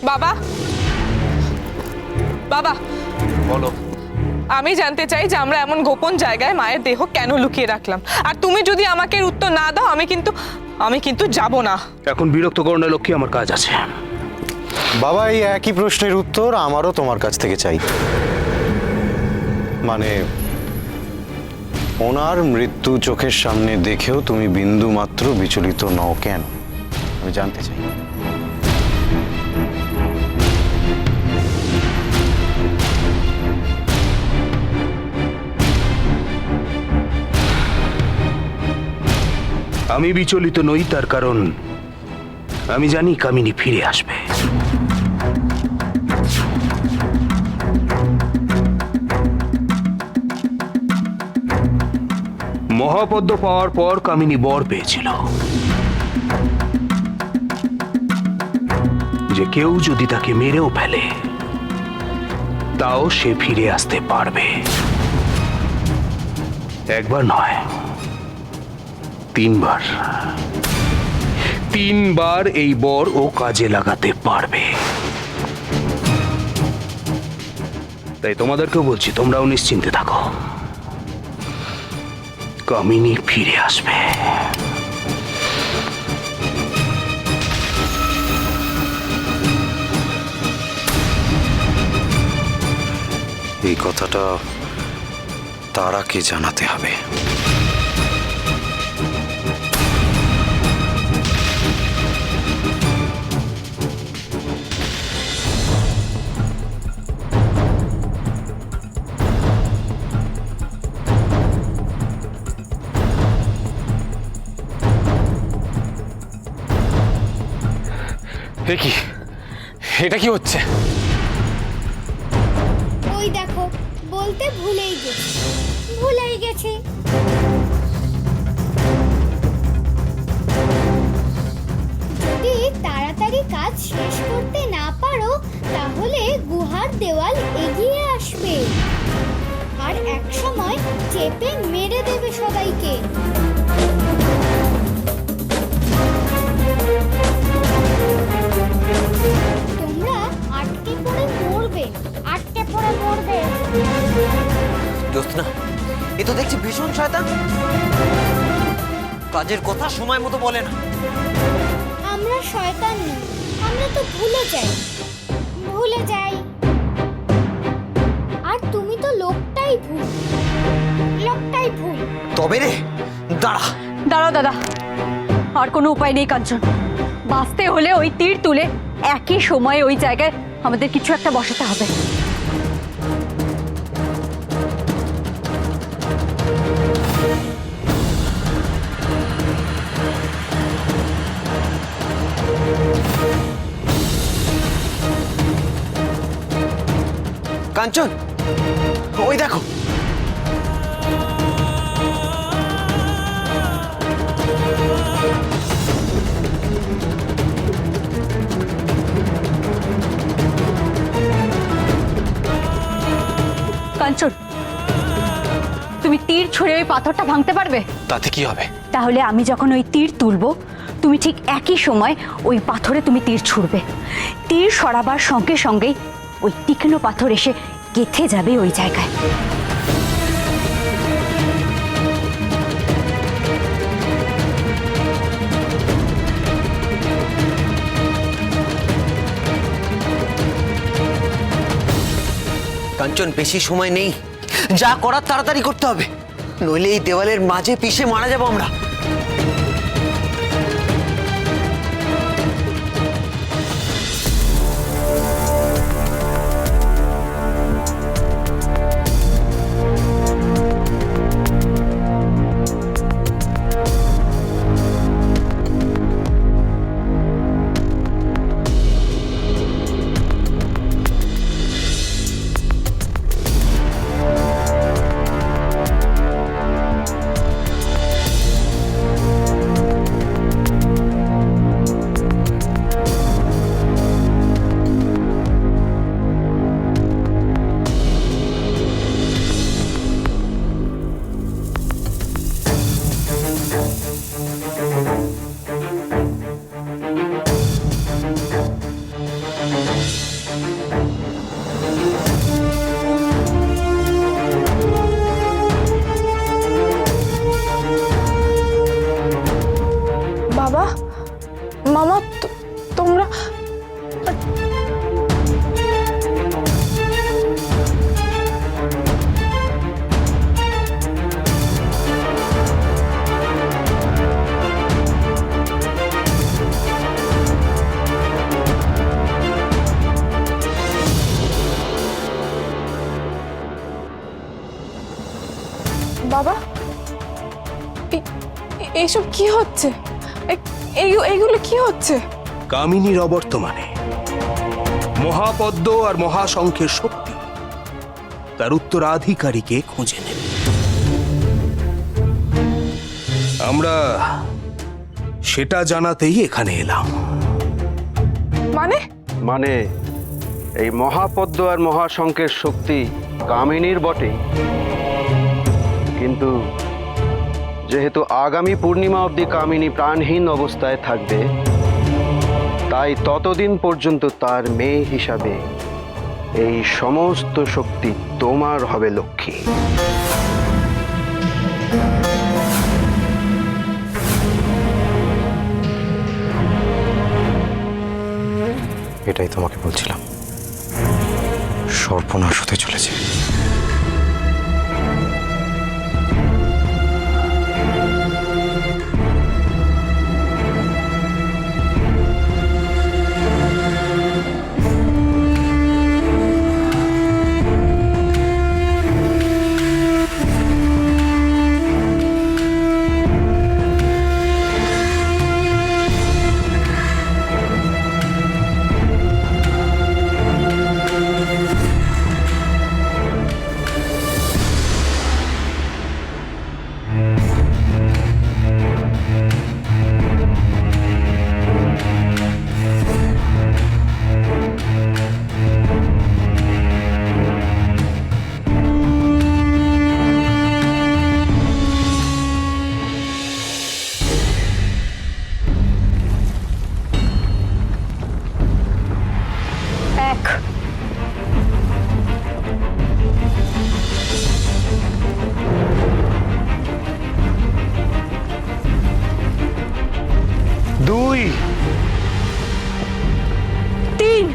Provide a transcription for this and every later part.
বাবা, বাবা বলো। আমি জানতে চাই যে আমরা এমন গোপন জায়গায় মায়ের দেহ কেন লুকিয়ে রাখলাম, আর তুমি যদি আমাকে এর উত্তর না দাও আমি কিন্তু যাব না। এখন বিরক্ত করো না লক্ষ্মী, আমার কাজ আছে। বাবা, এই একই প্রশ্নের উত্তর আমারও তোমার কাছ থেকে চাই। মানে ওনার মৃত্যু চোখের সামনে দেখেও তুমি বিন্দু মাত্র বিচলিত নও কেন, আমি জানতে চাই। আমি বিচলিত নই, তার কারণ আমি জানি কামিনী ফিরে আসবে। মহাপদ্ম পাওয়ার পর কামিনী বর পেয়েছিল যে কেউ যদি তাকে মেরেও ফেলে তাও সে ফিরে আসতে পারবে। একবার নয়, তিনবার এই বর ও কাজে লাগাতে পারবে। তাই তোমাদেরকেও বলছি, তোমরাও নিশ্চিন্তে থাকো, কামিনী ফিরে আসবে। এই কথাটা তারাকে জানাতে হবে। কি এটা কি হচ্ছে? ওই দেখো, বলতে ভুলেই গেছি। যদি তাড়াতাড়ি কাজ শেষ করতে না পারো তাহলে গুহার দেওয়াল এগিয়ে আসবে আর একসময় চেপে মেরে দেবে সবাইকে। তোমরা আটকে পড়ে মরবে। জ্যোৎস্না, এ তো দেখছি ভীষণ শয়তান। কাজের কথা সময় মতো বলে না। আমরা শয়তান নই, আমরা তো ভুলে যাই। আর তুমি তো লোকটাই ভুল। তবে রে, দাঁড়াও দাদা, আর কোনো উপায় নেই কাঞ্চন। বাঁচতে হলে ওই তীর তুলে একই সময়ে ওই জায়গায় আমাদের কিছু একটা বসাতে হবে। কাঞ্চন, ওই দেখো। কাঞ্চন, তুমি তীর ছুঁড়ে ওই পাথরটা ভাঙতে পারবে? তাতে কি হবে? তাহলে আমি যখন ওই তীর তুলবো, তুমি ঠিক একই সময় ওই পাথরে তুমি তীর ছুঁড়বে। তীর সরাবার সঙ্গে সঙ্গেই ওই তীক্ষ্ণ পাথর এসে গেঁথে যাবে ওই জায়গায়। কাঞ্চন, বেশি সময় নেই, যা করার তাড়াতাড়ি করতে হবে, নইলে এই দেওয়ালের মাঝে পিষে মারা যাবো আমরা। বাবা, মামা, তোমরা বাবা, এইসব কি হচ্ছে? এইগুলো কি হচ্ছে? কামিনীর অবর্তমানে মহাপদ্ম আর মহাশঙ্খের শক্তি তার উত্তরাধিকারীকে খুঁজে নেবে। আমরা সেটা জানাতেই এখানে এলাম। মানে এই মহাপদ্ম আর মহাশঙ্খের শক্তি কামিনীর বটে, কিন্তু যেহেতু আগামী পূর্ণিমা অবধি কামিনী প্রাণহীন অবস্থায় থাকবে, তাই ততদিন পর্যন্ত তার মেয়ে হিসাবে এই সমস্ত শক্তি তোমার হবে লক্ষ্মী। এটাই তোমাকে বলছিলাম, সর্বনাশ হতে চলেছে। এক, দুই, তিন,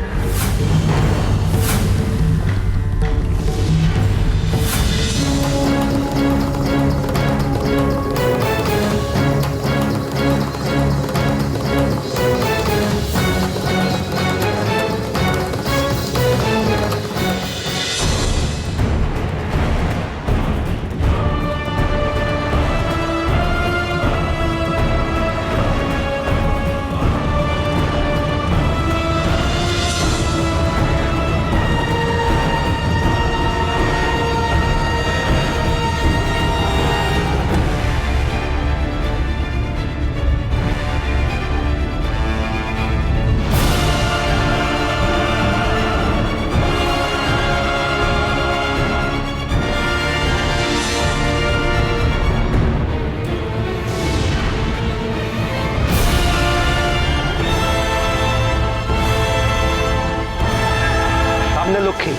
সামনে লক্ষ্মী।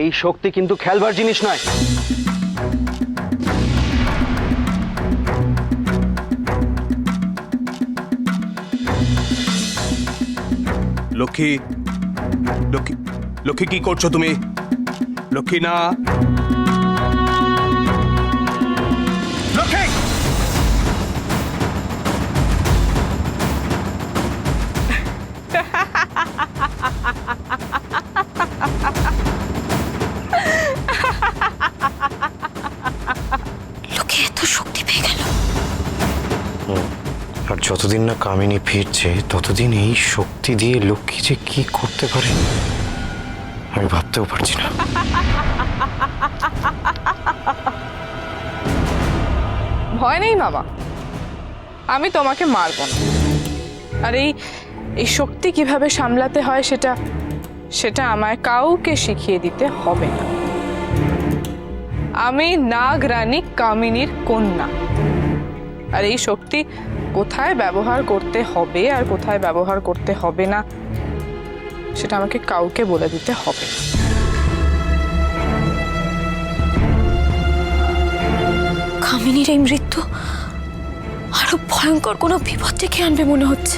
এই শক্তি কিন্তু খেলবার জিনিস নয়। লক্ষ্মী, লক্ষ্মী, লক্ষ্মী, কি করছো তুমি? লক্ষ্মী, না, লক্ষ্মী! লোকে এত শক্তি পেয়ে গেল। আর যতদিন না কামিনী ফিরছে ততদিন এই শক্তি দিয়ে লক্ষ্মী যে কি করতে পারে আমি ভাবতেও পারছি না। ভয় নেই বাবা, আমি তোমাকে মারবো না। আর এই শক্তি কিভাবে সামলাতে হয় সেটা আমায় কাউকে শিখিয়ে দিতে হবে না। আমি নাগরানী কামিনীর কন্যা, আর এই শক্তি কোথায় ব্যবহার করতে হবে আর কোথায় ব্যবহার করতে হবে না সেটা আমাকে কাউকে বলে দিতে হবে না। কামিনীর এই মৃত্যু আরো ভয়ঙ্কর কোনো বিপদ ডেকে আনবে মনে হচ্ছে।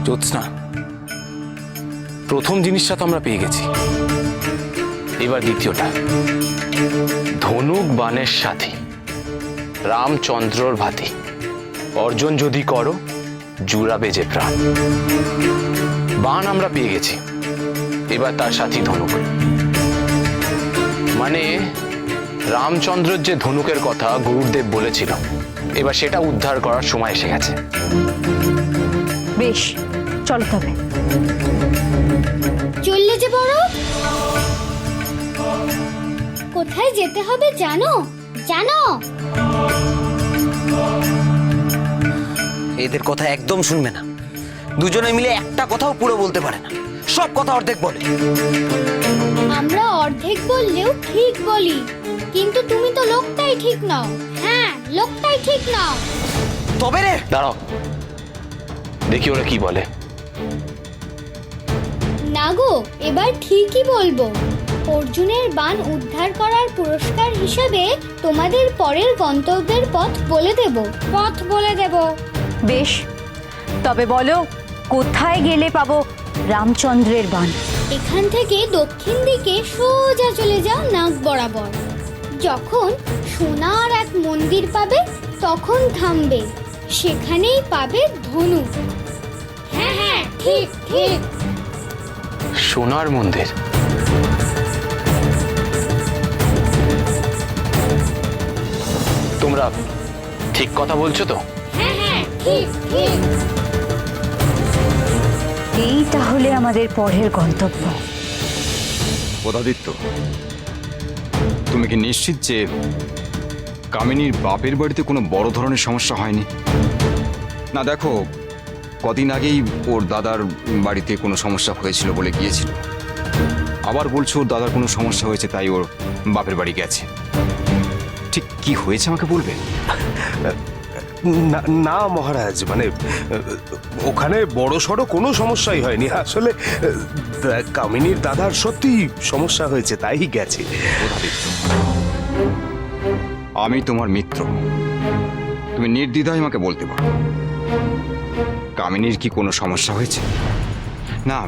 জ্যোৎস্না, প্রথম জিনিসটা তো আমরা পেয়ে গেছি, এবার দ্বিতীয়টা। ধনুক বাণের সাথী, রামচন্দ্রর ভাতি, অর্জন যদি করো জুড়াবে যে প্রাণ। বাণ আমরা পেয়ে গেছি, এবার তার সাথী ধনুক। মানে রামচন্দ্রের যে ধনুকের কথা গুরুদেব বলেছিল, এবার সেটা উদ্ধার করার সময় এসে গেছে। বেশ, চলো তবে। চললে যে বড়, কোথায় যেতে হবে জানো? জানো? এদের কথা একদম শুনবে না। দুজনে মিলে একটা কথাও পুরো বলতে পারে না, সব কথা অর্ধেক বলে। আমরা অর্ধেক বললেও ঠিক বলি, কিন্তু তুমি তো লোকটাই ঠিক নাও। হ্যাঁ, লোকটাই ঠিক নাও। তবে রে, দাঁড়াও, দেখি ওরা কি বলে। না গো, এবার ঠিকই বলবো। অর্জুনের বাণ উদ্ধার করার পুরস্কার হিসেবে তোমাদের পরের গন্তব্যের পথ বলে দেব। বেশ, তবে বলো কোথায় গেলে পাবো রামচন্দ্রের বাণ? এখান থেকে দক্ষিণ দিকে সোজা চলে যাও নাক বরাবর। যখন সোনার এক মন্দির পাবে তখন থামবে, সেখানেই পাবে ধনুক। হ্যাঁ হ্যাঁ, ঠিক ঠিক। সোনার মন্দির? তোমরা ঠিক কথা বলছো তো? হ্যাঁ হ্যাঁ, ঠিক ঠিক। এই তাহলে আমাদের পরের গন্তব্য। পদাদিত্য, তুমি কি নিশ্চিত যে কামিনীর বাপের বাড়িতে কোনো বড় ধরনের সমস্যা হয়নি? না দেখো, কদিন আগেই ওর দাদার বাড়িতে কোনো সমস্যা হয়েছিল বলে গিয়েছিল, আবার বলছো ওর দাদার কোনো সমস্যা হয়েছে তাই ওর বাপের বাড়ি গেছে। ঠিক কি হয়েছে আমাকে বলবে? না না মহারাজ, মানে ওখানে বড় সড়ো কোনো সমস্যাই হয়নি। আসলে কামিনীর দাদার সত্যি সমস্যা হয়েছে তাই গেছে। আমি তোমার মিত্র, তুমি নির্দ্বিধায় আমাকে বলতে পারো কামিনীর কি কোনো সমস্যা হয়েছে? না,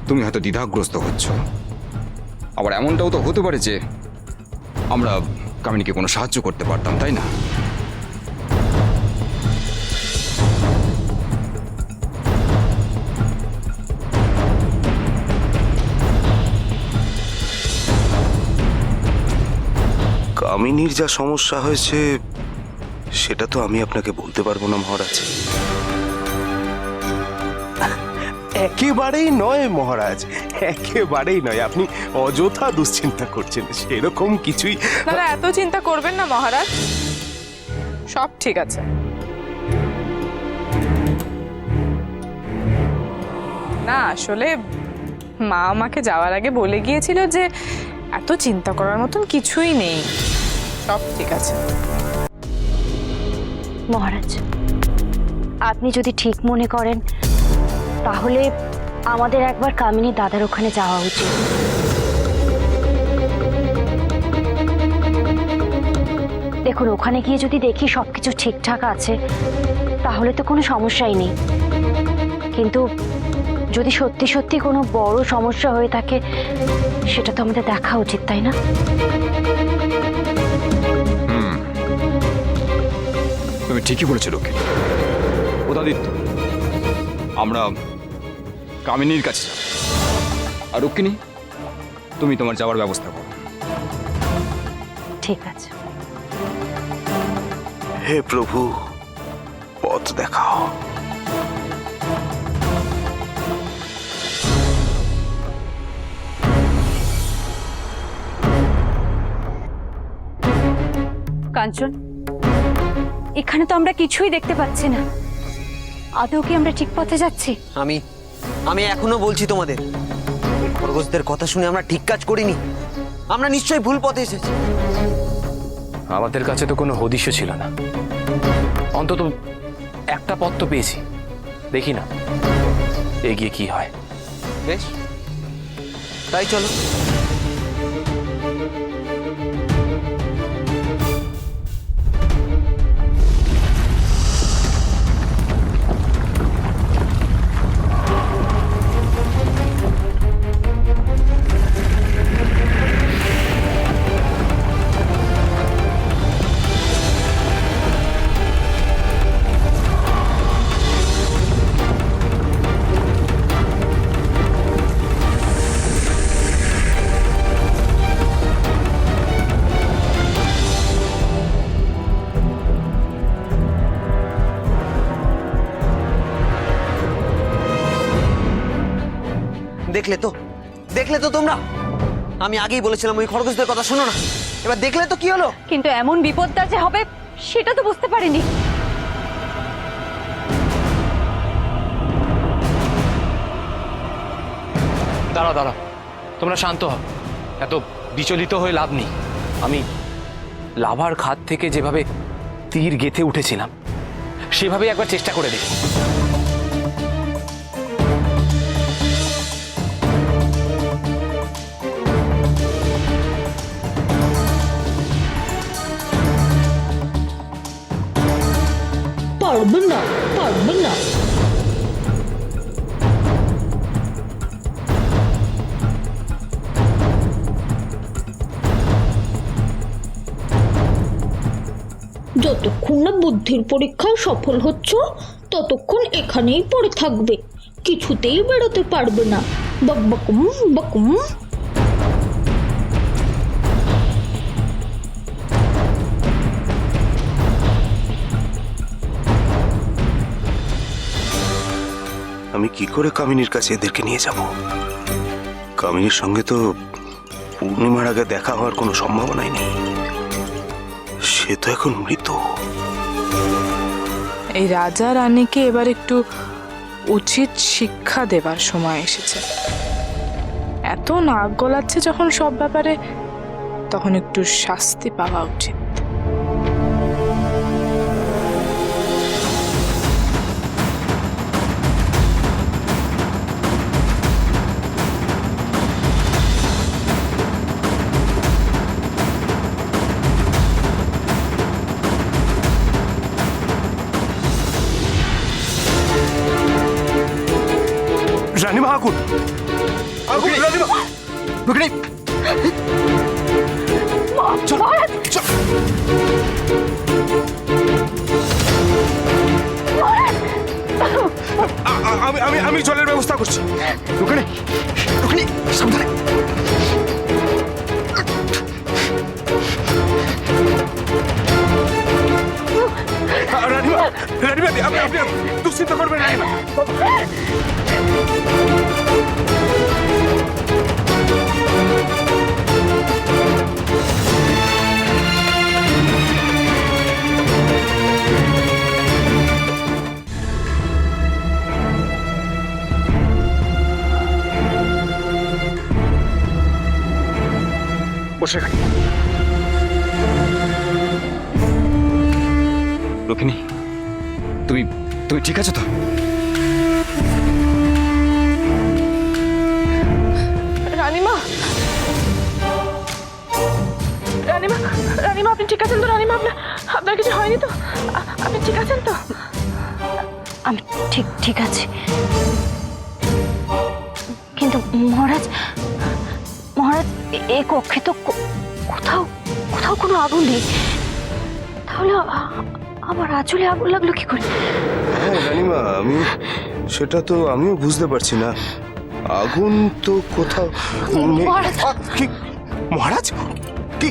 তুমি হয়তো দ্বিধাগ্রস্ত হচ্ছ। আবার এমনটাও তো হতে পারে যে আমরা কামিনীকে কোনো সাহায্য করতে পারতাম, তাই না? কামিনীর যা সমস্যা হয়েছে সেটা তো আমি আপনাকে বলতে পারবো না মহারাজ। একেবারেই নয় মহারাজ, একেবারেই নয়। আপনি অযথা দুশ্চিন্তা করছেন, সেরকম কিছুই। না, এত চিন্তা করবেন না মহারাজ, সব ঠিক আছে। না, আসলে মা আমাকে যাওয়ার আগে বলে গিয়েছিল যে এত চিন্তা করার মতন কিছুই নেই, সব ঠিক আছে। মহারাজ, আপনি যদি ঠিক মনে করেন তাহলে আমাদের একবার কামিনী দাদার ওখানে যাওয়া উচিত। দেখুন, ওখানে গিয়ে যদি দেখি সবকিছু ঠিকঠাক আছে তাহলে তো কোনো সমস্যাই নেই, কিন্তু যদি সত্যি সত্যি কোনো বড় সমস্যা হয়ে থাকে সেটা তো আমাদের দেখা উচিত, তাই না? তুমি ঠিকই বলেছো রক্ষী। পদাদিত্য, আমরা কামিনীর কাছে যাব, আর রক্ষিণী তুমি তোমার যাওয়ার ব্যবস্থা করো। ঠিক আছে। হে প্রভু, পথ দেখাও। কাঞ্চন, এখানে তো আমরা কিছুই দেখতে পাচ্ছি না। আদৌ কি আমরা ঠিক পথে যাচ্ছি? আমি এখনো বলছি তোমাদের, খরগোশদের কথা শুনে আমরা ঠিক কাজ করিনি। আমরা নিশ্চয়ই ভুল পথে এসেছি। আমাদের কাছে তো কোনো হদিশও ছিল না, অন্তত একটা পথ তো পেয়েছি। দেখি না এগিয়ে কি হয়। বেশ, তাই চলো। দেখলে তো তোমরা, আমি আগেই বলেছিলাম ওই খরগোশদের কথা শোনো না। এবার দেখলে তো কি হলো। কিন্তু এমন বিপদটা যে হবে সেটা তো বুঝতে পারিনি। দাঁড়াও দাঁড়াও, তোমরা শান্ত হও, এত বিচলিত হয়ে লাভ নেই। আমি লাভার খাত থেকে যেভাবে তীর গেঁথে উঠেছিলাম সেভাবেই একবার চেষ্টা করে দেখি। পারবে না, পারবে না। যতক্ষণ না বুদ্ধির পরীক্ষায় সফল হচ্ছ ততক্ষণ এখানেই পড়ে থাকবে, কিছুতেই বেরোতে পারবে না। বকবকুম বকুম। আমি কি করে কামিনীর কাছে এদেরকে নিয়ে যাব? কামিনীর সঙ্গে তো পূর্ণিমার আগে দেখা হওয়ার কোনো সম্ভাবনাই নেই, সে তো এখন মৃত। এই রাজা রানীকে এবার একটু উচিত শিক্ষা দেবার সময় এসেছে। এত নাক গলাচ্ছে যখন সব ব্যাপারে, তখন একটু শাস্তি পাওয়া উচিত। রানীমা, আগুন আগুন! রানীমা, রুক্মিণী, চল, চল। আমি জলের ব্যবস্থা করছি। রুক্মিণী, রুক্মিণী, সাবধানে। রানীমা, রানীমা, আপনি দুশ্চিন্তা করবেন রানীমা। বসে খাই। রুক্মিণী, তুমি তুমি ঠিক আছো তো? রানীমা, রানীমা, রানীমা, আপনি ঠিক আছেন তো? রানীমা, আপনার কিছু হয়নি তো? আপনি ঠিক আছেন তো? আমি ঠিক আছি, কিন্তু মহারাজ, মহারাজ, এই কক্ষে তো কোথাও কোথাও কোনো আগুন নেই। তাহলে আমার আঁচলে আগুন লাগলো কি করে? হ্যাঁ রানীমা, সেটা তো আমিও বুঝতে পারছি না। আগুন তো কোথাও নেই। কি মহারাজ, কি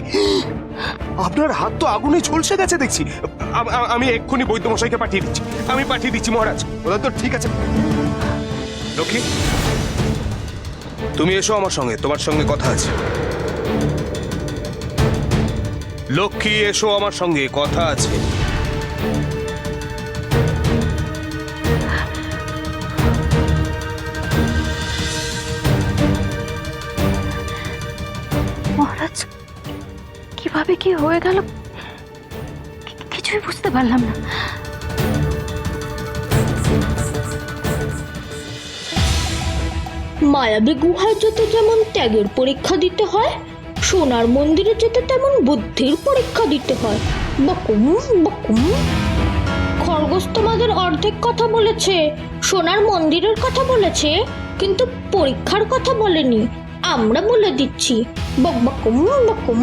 আপনার হাত তো আগুনে ঝলসে গেছে দেখছি। আমি এক্ষুনি বৈদ্যমশাইকে পাঠিয়ে দিচ্ছি মহারাজ। ওরা তো ঠিক আছে। লক্ষ্মী, তুমি এসো আমার সঙ্গে, তোমার সঙ্গে কথা আছে। লক্ষ্মী, এসো আমার সঙ্গে, কথা আছে। মহারাজ, কিভাবে কি হয়ে গেল কিছুই বুঝতে পারলাম না। মায়াবী গুহায় যেতে যেমন ত্যাগের পরীক্ষা দিতে হয়, সোনার মন্দিরে যেতে তেমন বুদ্ধির পরীক্ষা দিতে হয়। বকুম বকুম। খরগোশ তোমাদের অর্ধেক কথা বলেছে, সোনার মন্দিরের কথা বলেছে, কিন্তু পরীক্ষার কথা বলেনি। আমরা বলে দিচ্ছি, বক বকুম বকুম।